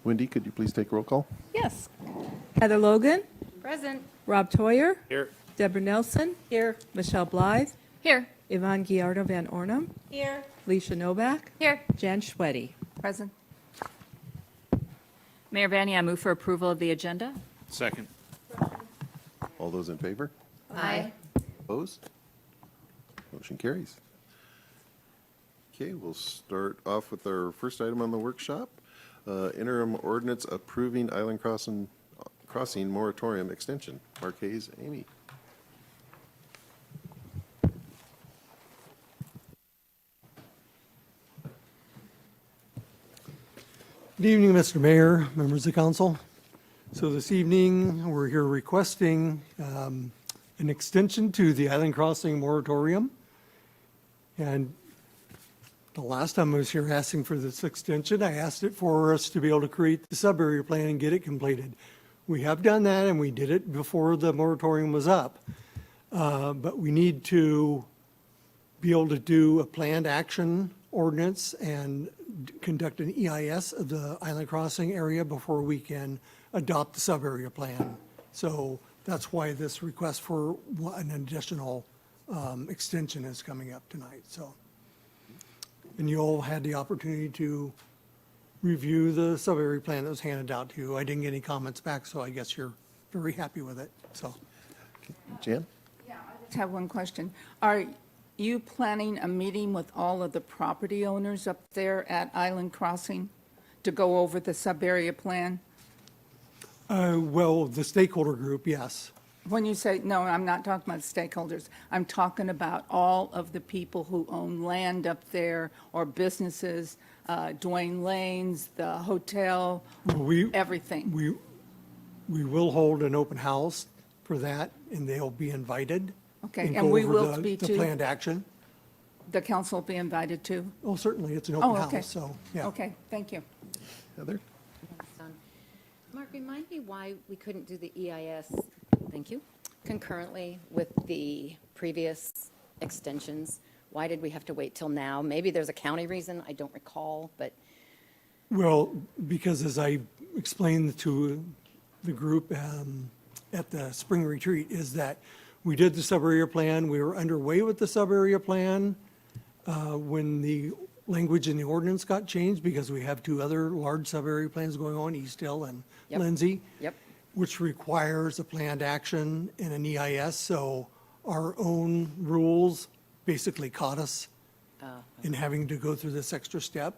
Wendy, could you please take roll call? Yes. Heather Logan, Present. Rob Toyer, Here. Deborah Nelson, Here. Michelle Blythe, Here. Yvonne Giardo Van Ornum, Here. Leisha Novak, Here. Jan Schweddy. Present. Mayor Vanny, I move for approval of the agenda. Second. All those in favor? Aye. Opposed? Motion carries. Okay, we'll start off with our first item on the workshop. Interim ordinance approving Island Crossing moratorium extension. Mark Hayes, Amy. Good evening, Mr. Mayor, members of council. So this evening, we're here requesting an extension to the Island Crossing moratorium. And the last time I was here asking for this extension, I asked it for us to be able to create the sub-area plan and get it completed. We have done that, and we did it before the moratorium was up. But we need to be able to do a planned action ordinance and conduct an EIS of the Island Crossing area before we can adopt the sub-area plan. So that's why this request for an additional extension is coming up tonight, so. And you all had the opportunity to review the sub-area plan that was handed out to you. I didn't get any comments back, so I guess you're very happy with it, so. Jan? I just have one question. Are you planning a meeting with all of the property owners up there at Island Crossing to go over the sub-area plan? Well, the stakeholder group, yes. When you say, no, I'm not talking about stakeholders. I'm talking about all of the people who own land up there or businesses, Dwayne Lanes, the hotel, We, everything. we will hold an open house for that, and they'll be invited. Okay, go and we over will be the too? planned action. The council will be invited too? Oh, certainly, it's an Oh, open okay. house, so, yeah. Okay, thank you. Heather? Mark, remind me why we couldn't do the EIS, thank you, concurrently with the previous extensions? Why did we have to wait till now? Maybe there's a county reason, I don't recall, but Well, because as I explained to the group at the spring retreat, is that we did the sub-area plan, we were underway with the sub-area plan when the language in the ordinance got changed, because we have two other large sub-area plans going on, East Hill and Yep. Lindsay. Yep. Which requires a planned action and an EIS, so our own rules basically caught us in having to go through this extra step.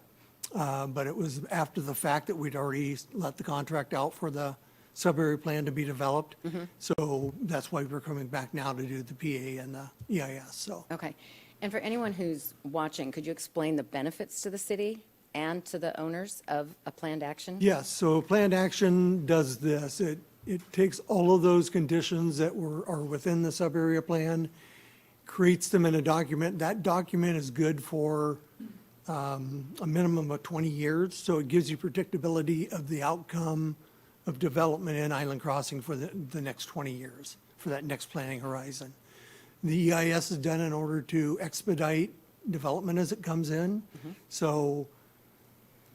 But it was after the fact that we'd already let the contract out for the sub-area plan to be developed. So that's why we're coming back now to do the PA and the EIS, so. okay. And for anyone who's watching, could you explain the benefits to the city and to the owners of a planned action? Yes, so planned action does this. It takes all of those conditions that are within the sub-area plan, creates them in a document. That document is good for a minimum of 20 years, so it gives you predictability of the outcome of development in Island Crossing for the next 20 years, for that next planning horizon. The EIS is done in order to expedite development as it comes in. So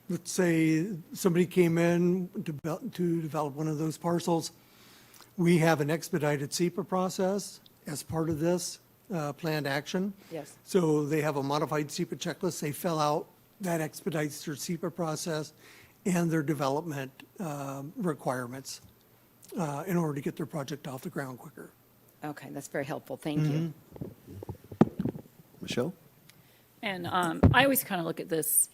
let's say somebody came in to develop one of those parcels. We have an expedited SEPA process as part of this planned action. Yes. So they have a modified SEPA checklist. They fill out, that expedites their SEPA process and their development requirements in order to get their project off the ground quicker. Okay, that's very helpful, thank you. Michelle? And I always kind of look at this,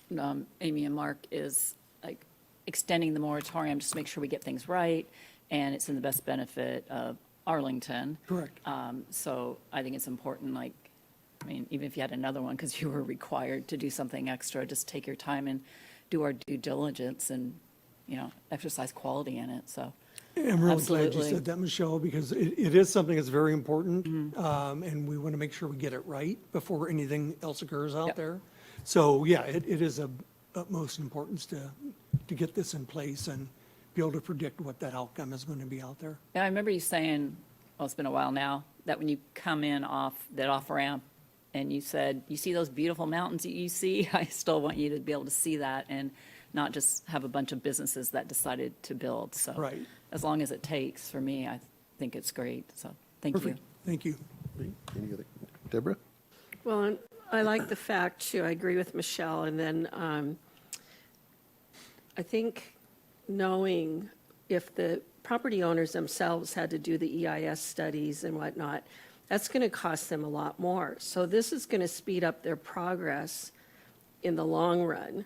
Amy and Mark, is like extending the moratorium just to make sure we get things right, and it's in the best benefit of Arlington. Correct. So I think it's important, like, I mean, even if you had another one, because you were required to do something extra, just take your time and do our due diligence and, you know, exercise quality in it, so. I'm really glad you Absolutely. said that, Michelle, because it is something that's very important, and we want to make sure we get it right before anything else occurs out Yep. there. So, yeah, it is of utmost importance to get this in place and be able to predict what that outcome is going to be out there. Yeah, I remember you saying, well, it's been a while now, that when you come in off that off-ramp and you said, you see those beautiful mountains that you see? I still want you to be able to see that. And not just have a bunch of businesses that decided to build. So Right. as long as it takes, for me, I think it's great. So thank you. Perfect. Thank you. Great. Any other, Deborah? Well, and I like the fact, too, I agree with Michelle, and then I think knowing if the property owners themselves had to do the EIS studies and whatnot, that's going to cost them a lot more. So this is going to speed up their progress in the long run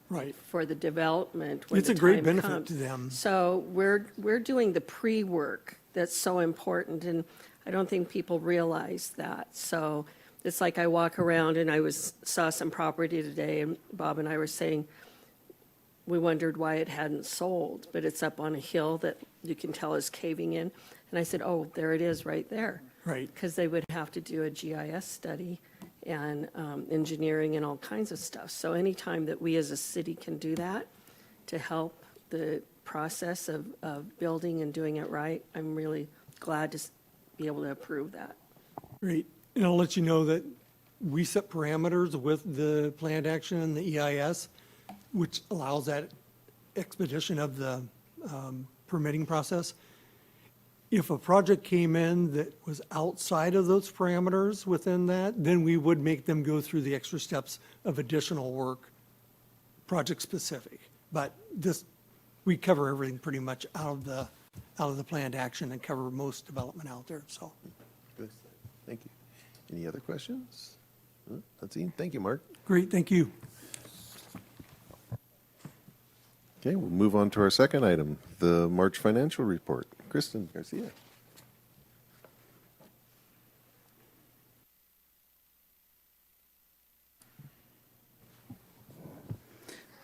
Right. for the development when It's the a great time benefit comes. to them. So we're doing the pre-work that's so important, and I don't think people realize that. So it's like I walk around and saw some property today, and Bob and I were saying, we wondered why it hadn't sold, but it's up on a hill that you can tell is caving in. And I said, oh, there it is right there. Right. Because they would have to do a GIS study and engineering and all kinds of stuff. So anytime that we as a city can do that to help the process of building and doing it right, I'm really glad to be able to approve that. Great. And I'll let you know that we set parameters with the planned action and the EIS, which allows that expedition of the permitting process. If a project came in that was outside of those parameters within that, then we would make them go through the extra steps of additional work, project-specific. But this, we cover everything pretty much out of the planned action and cover most development out there, so. Good. Thank you. Any other questions? That's it. Thank you, Mark. Great, thank you. Okay, we'll move on to our second item, the March financial report. Kristen Garcia.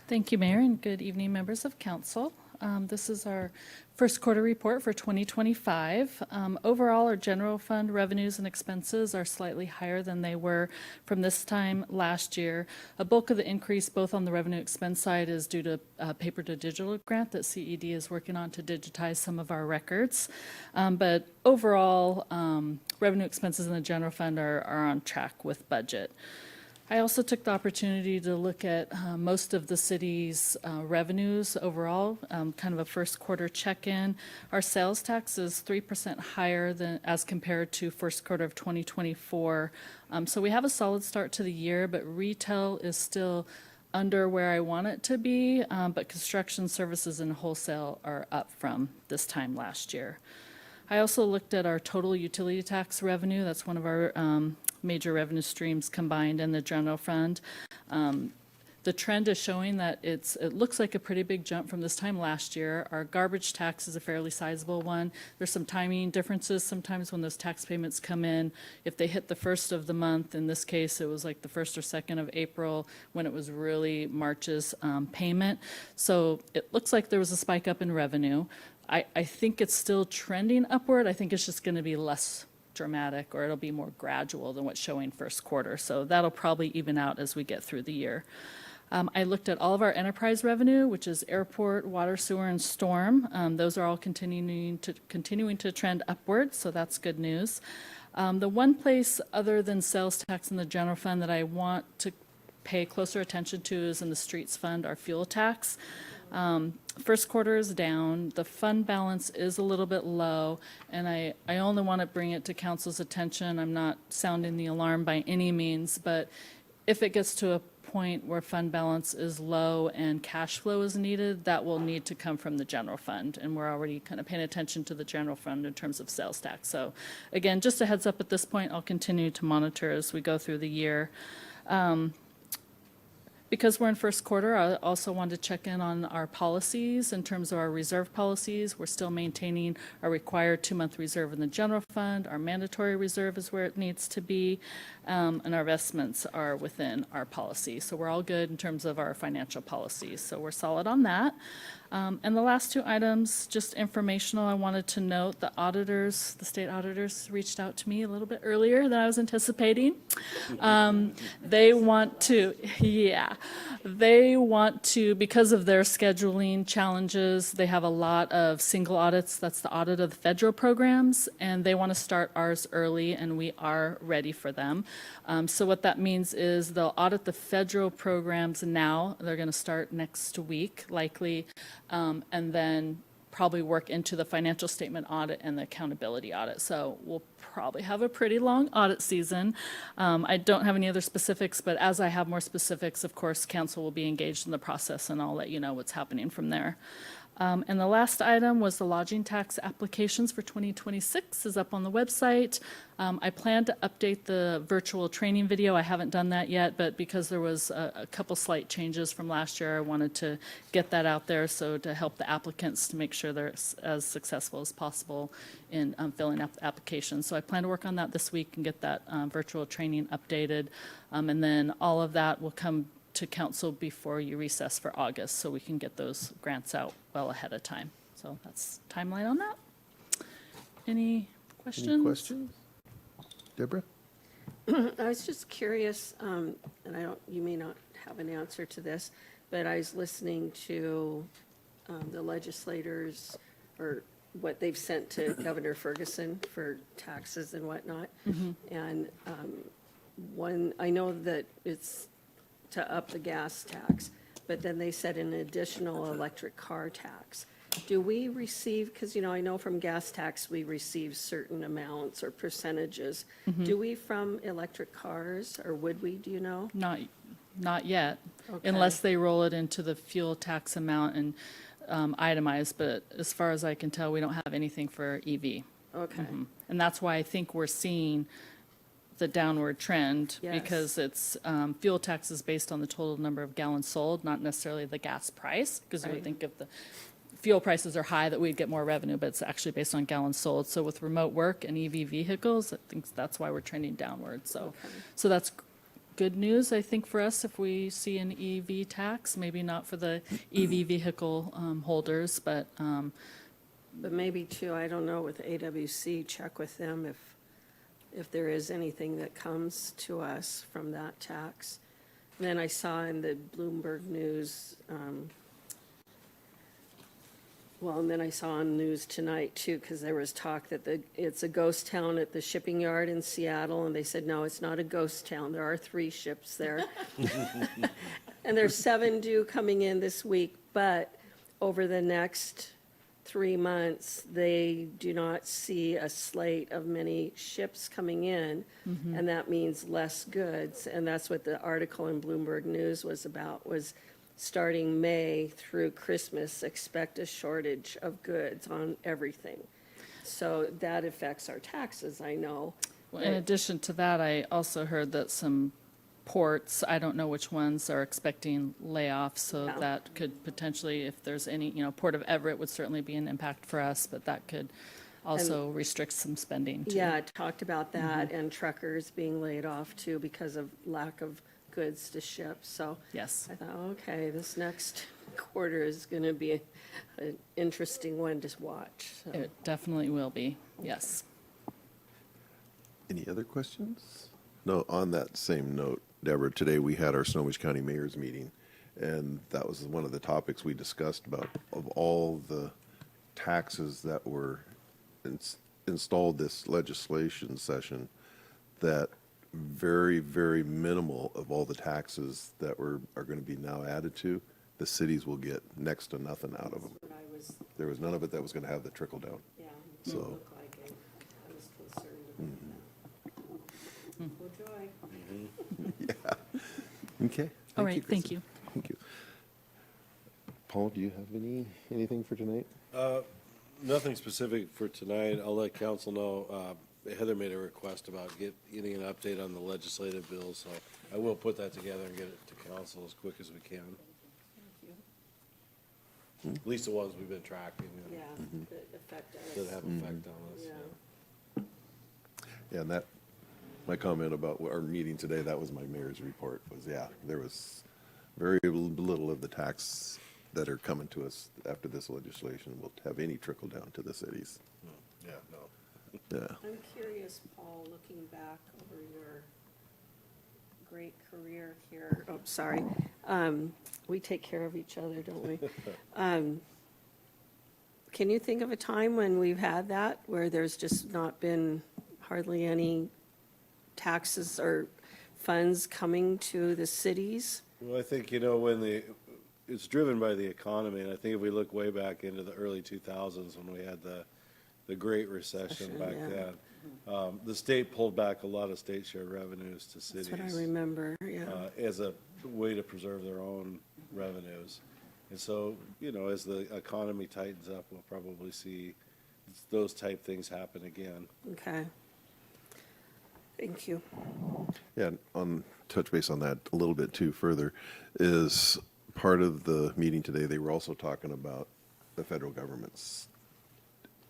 Thank you, Mayor, and good evening, members of council. This is our first quarter report for 2025. Overall, our general fund revenues and expenses are slightly higher than they were from this time last year. A bulk of the increase, both on the revenue expense side, is due to a paper to digital grant that CED is working on to digitize some of our records. But overall, revenue expenses in the general fund are on track with budget. I also took the opportunity to look at most of the city's revenues overall, kind of a first quarter check-in. Our sales tax is 3% higher than as compared to first quarter of 2024. So we have a solid start to the year, but retail is still under where I want it to be, but construction services and wholesale are up from this time last year. I also looked at our total utility tax revenue. That's one of our major revenue streams combined in the general fund. The trend is showing that it looks like a pretty big jump from this time last year. Our garbage tax is a fairly sizable one. There's some timing differences sometimes when those tax payments come in. If they hit the first of the month, in this case, it was like the 1st or 2nd of April when it was really March's payment. So it looks like there was a spike up in revenue. I think it's still trending upward. I think it's just going to be less dramatic, or it'll be more gradual than what's showing first quarter. So that'll probably even out as we get through the year. I looked at all of our enterprise revenue, which is airport, water, sewer, and storm. Those are all continuing to trend upward, so that's good news. The one place other than sales tax in the general fund that I want to pay closer attention to is in the streets fund, our fuel tax. First quarter is down, the fund balance is a little bit low, and I only want to bring it to council's attention. I'm not sounding the alarm by any means, but if it gets to a point where fund balance is low and cash flow is needed, that will need to come from the general fund, and we're already kind of paying attention to the general fund in terms of sales tax. So again, just a heads up at this point, I'll continue to monitor as we go through the year. Because we're in first quarter, I also wanted to check in on our policies in terms of our reserve policies. We're still maintaining our required 2-month reserve in the general fund. Our mandatory reserve is where it needs to be, and our investments are within our policy. So we're all good in terms of our financial policies. So we're solid on that. And the last two items, just informational, I wanted to note, the auditors, the state auditors reached out to me a little bit earlier than I was anticipating. They want to, because of their scheduling challenges, they have a lot of single audits. That's the audit of the federal programs, and they want to start ours early, and we are ready for them. So what that means is they'll audit the federal programs now. They're going to start next week, likely, and then probably work into the financial statement audit and the accountability audit. So we'll probably have a pretty long audit season. I don't have any other specifics, but as I have more specifics, of course, council will be engaged in the process, and I'll let you know what's happening from there. And the last item was the lodging tax applications for 2026 is up on the website. I plan to update the virtual training video. I haven't done that yet, but because there was a couple slight changes from last year, I wanted to get that out there so to help the applicants to make sure they're as successful as possible in filling out the application. So I plan to work on that this week and get that virtual training updated. And then all of that will come to council before you recess for August, so we can get those grants out well ahead of time. So that's timeline on that. Any questions? Any questions? Deborah? I was just curious, and you may not have an answer to this, but I was listening to the legislators, or what they've sent to Governor Ferguson for taxes and whatnot. And I know that it's to up the gas tax, but then they said an additional electric car tax. Do we receive, because, I know from gas tax, we receive certain amounts or percentages. Do we from electric cars, or would we, do you know? Not yet, Okay. unless they roll it into the fuel tax amount and itemize, but as far as I can tell, we don't have anything for EV. Okay, And that's why I think we're seeing the downward trend, Yes. because it's, fuel tax is based on the total number of gallons sold, not necessarily the gas price, because you would Right. think if the fuel prices are high that we'd get more revenue, but it's actually based on gallons sold. So with remote work and EV vehicles, I think that's why we're trending downward. So, so that's good news, I think, for us if we see an EV tax, maybe not for the EV vehicle holders, but but maybe too, I don't know, with AWC, check with them if there is anything that comes to us from that tax. Then I saw in the Bloomberg News, and then I saw on news tonight too, because there was talk that it's a ghost town at the shipping yard in Seattle, and they said, no, it's not a ghost town. There are 3 ships there. And there's 7 due coming in this week, but over the next 3 months, they do not see a slate of many ships coming in, and that means less goods. And that's what the article in Bloomberg News was about, was starting May through Christmas, expect a shortage of goods on everything. So that affects our taxes, I know. well, in addition to that, I also heard that some ports, I don't know which ones, are expecting layoffs, so Yeah. that could potentially, if there's any, Port of Everett would certainly be an impact for us, but that could also restrict some spending too. Yeah, it talked about that, and truckers being laid off too because of lack of goods to ship. So Yes. I thought, okay, this next quarter is going to be an interesting one to watch. So. It definitely will be, yes. Any other questions? No, on that same note, Deborah, today we had our Snohomish County Mayor's meeting, and that was one of the topics we discussed about, of all the taxes that were installed this legislation session, that very, very minimal of all the taxes that are going to be now added to, the cities will get next to nothing out of them. But I was, There was none of it that was going to have the trickle down. yeah, So- it looked like it. I was concerned about that. Well, Joy. Okay. All right, thank Kristen. you. Thank you. Paul, do you have anything for tonight? Nothing specific for tonight. I'll let council know. Heather made a request about getting an update on the legislative bill, so I will put that together and get it to council as quick as we can. At least the ones we've been tracking Yeah, that affect us. that have effect on us. Yeah. Yeah, and that, my comment about our meeting today, that was my mayor's report, was, yeah, there was very little of the tax that are coming to us after this legislation will have any trickle down to the cities. Yeah, no. Yeah. I'm curious, Paul, looking back over your great career here, oh, sorry. We take care of each other, don't we? Can you think of a time when we've had that, where there's just not been hardly any taxes or funds coming to the cities? Well, I think, when it's driven by the economy, and I think if we look way back into the early 2000s when we had the Great Recession back yeah. then, the state pulled back a lot of state share revenues to cities. That's what I remember, yeah. As a way to preserve their own revenues. And so, as the economy tightens up, we'll probably see those type things happen again. Okay. Thank you. Yeah, on touch base on that a little bit too further, is part of the meeting today, they were also talking about the federal government's,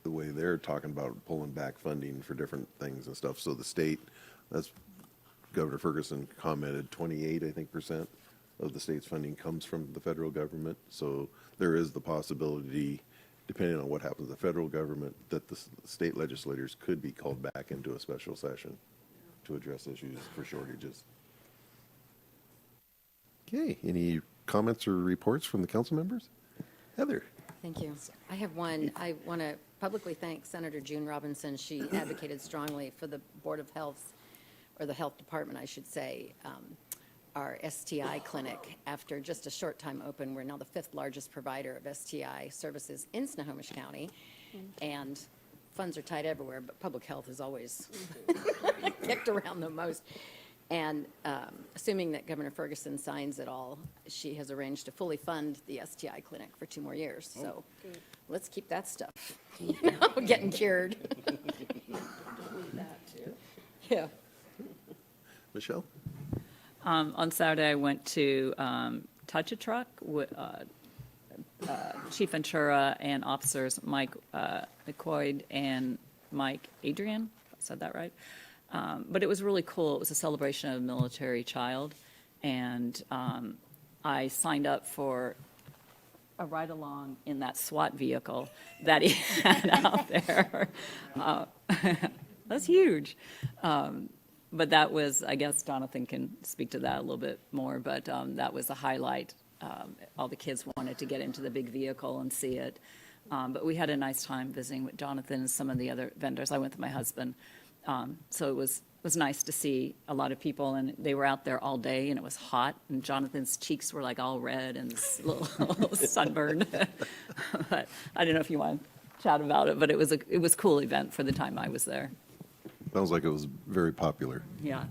the way they're talking about pulling back funding for different things and stuff. So the state, as Governor Ferguson commented, 28, I think, % of the state's funding comes from the federal government. So there is the possibility, depending on what happens to the federal government, that the state legislators could be called back into a special session to address issues for shortages. Okay, any comments or reports from the council members? Heather? Thank you. I have one. I want to publicly thank Senator June Robinson. She advocated strongly for the Board of Health, or the Health Department, I should say, our STI clinic. After just a short time open, we're now the 5th largest provider of STI services in Snohomish County. And funds are tight everywhere, but public health is always kicked around the most. And assuming that Governor Ferguson signs it all, she has arranged to fully fund the STI clinic for 2 more years. So let's keep that stuff, getting cured. Yeah. Michelle? On Saturday, I went to Touch a Truck with Chief Ventura and officers Mike McCoy and Mike Adrian. I said that right. But it was really cool. It was a celebration of a military child, and I signed up for a ride-along in that SWAT vehicle that he had out there. That's huge. But that was, I guess Jonathan can speak to that a little bit more, but that was a highlight. All the kids wanted to get into the big vehicle and see it. But we had a nice time visiting with Jonathan and some of the other vendors. I went with my husband. So it was nice to see a lot of people, and they were out there all day, and it was hot, and Jonathan's cheeks were like all red and a little sunburned. But I don't know if you want to chat about it, but it was a cool event for the time I was there. Sounds like it was very popular. Yeah.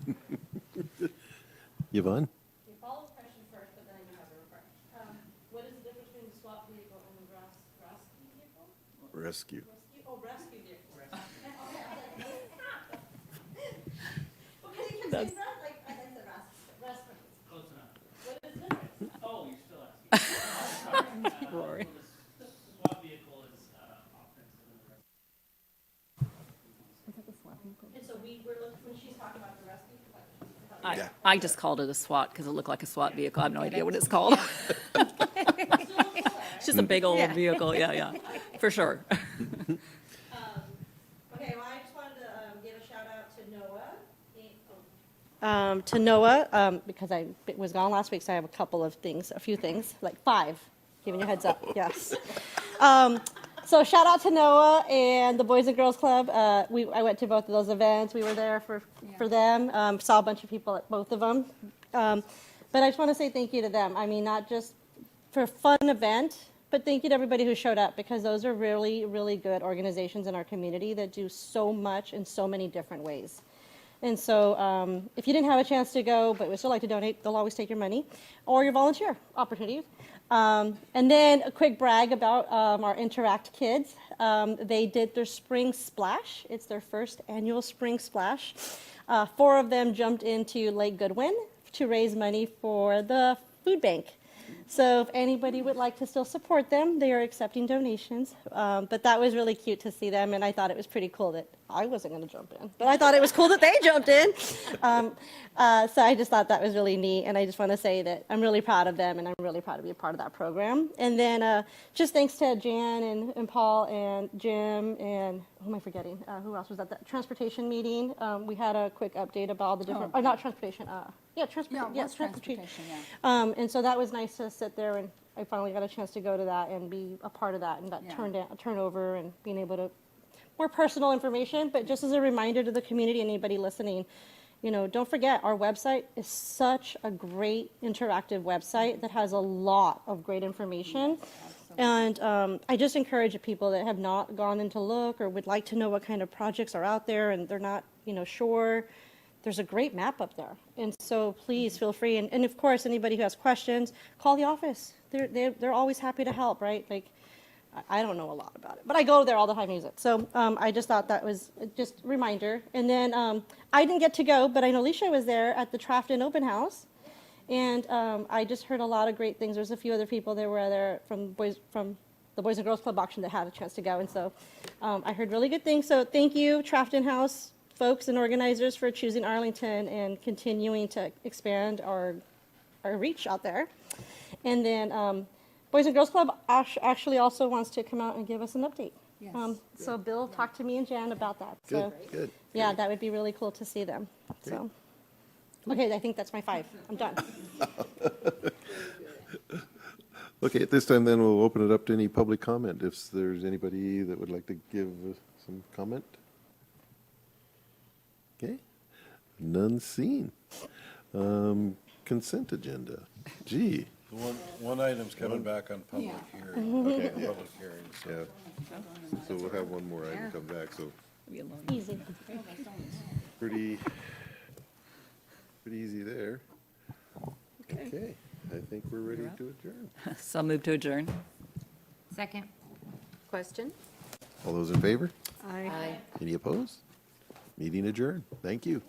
Yvonne? You follow the question first, but then you have a report. What is the difference between the SWAT vehicle and the rescue vehicle? Rescue. Rescue vehicle. That's- Close enough. What is the difference? Oh, you're still asking. Rory. The SWAT vehicle is offensive and the rescue. And so we're looking, when she's talking about the rescue. I just called it a SWAT because it looked like a SWAT vehicle. I have no idea what it's called. It's just a big old vehicle, yeah, for sure. Okay, well, I just wanted to give a shout out to Noah. Because I was gone last week, so I have a few things, like 5, giving you a heads up, yes. So shout out to Noah and the Boys and Girls Club. I went to both of those events. We were there for them, saw a bunch of people at both of them. But I just want to say thank you to them. I mean, not just for a fun event, but thank you to everybody who showed up, because those are really, really good organizations in our community that do so much in so many different ways. And so if you didn't have a chance to go, but would still like to donate, they'll always take your money or your volunteer opportunities. And then a quick brag about our Interact kids. They did their spring splash. It's their first annual spring splash. 4 of them jumped into Lake Goodwin to raise money for the food bank. So if anybody would like to still support them, they are accepting donations. But that was really cute to see them, and I thought it was pretty cool that I wasn't going to jump in, but I thought it was cool that they jumped in. So I just thought that was really neat, and I just want to say that I'm really proud of them, and I'm really proud to be a part of that program. And then just thanks to Jan and Paul and Jim and who am I forgetting? Who else was at that transportation meeting? We had a quick update about all the different, not transportation, transportation. And so that was nice to sit there, and I finally got a chance to go to that and be a part of that, and got turned over and being able to more personal information. But just as a reminder to the community, anybody listening, don't forget our website is such a great interactive website that has a lot of great information. And I just encourage people that have not gone in to look or would like to know what kind of projects are out there and they're not, sure. There's a great map up there. And so please feel free. And of course, anybody who has questions, call the office. They're always happy to help, right? Like, I don't know a lot about it, but I go there all the time to use it. So I just thought that was just a reminder. And then I didn't get to go, but I know Alicia was there at the Trafton Open House. And I just heard a lot of great things. There's a few other people that were there from the Boys and Girls Club auction that had a chance to go. And so I heard really good things. So thank you, Trafton House folks and organizers, for choosing Arlington and continuing to expand our reach out there. And then Boys and Girls Club actually also wants to come out and give us an update. Yes. So Bill talked to me and Jan about that. So Good. yeah, that would be really cool to see them. So, okay, I think that's my 5. I'm done. Okay, at this time then, we'll open it up to any public comment, if there's anybody that would like to give some comment. Okay, none seen. Consent agenda. Gee, One item's coming back on public hearing. Okay. Public hearing, so. yeah. So we'll have one more item come back, so Easy. pretty easy there. Okay, I think we're ready to adjourn. So I'll move to adjourn. Second. Question? All those in favor? Aye. Any opposed? Meeting adjourned. Thank you.